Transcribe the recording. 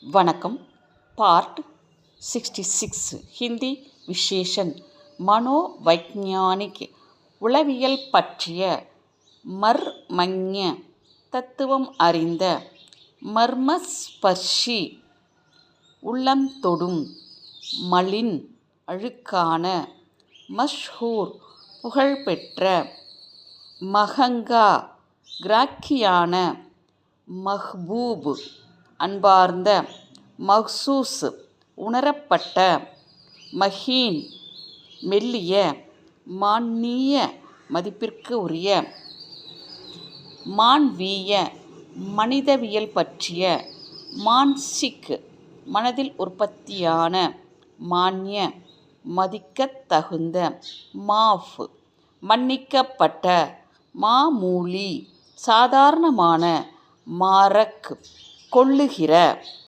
வணக்கம். பார்ட் 66 ஹிந்தி விசேஷன் மனோவைஞ்ஞானிக் உளவியல் பற்றிய மர்மஞ தத்துவம் அறிந்த மர்மஸ்பர்ஷி உள்ளம் தொடும் மலின் அழுக்கான மஷ்ஹூர் புகழ்பெற்ற மஹங்கா கிராக்கியான மஹ்பூப் அன்பார்ந்த மஹ்சூஸ் உணரப்பட்ட மஹீன் மெல்லிய மான்மீய மதிப்பிற்கு உரிய மான்வீய மனிதவியல் பற்றிய மான்சிக் மனதில் உற்பத்தியான மான்ய மதிக்கத் தகுந்த மாஃப் மன்னிக்கப்பட்ட மாமூலி சாதாரணமான மாரக் கொள்ளுகிற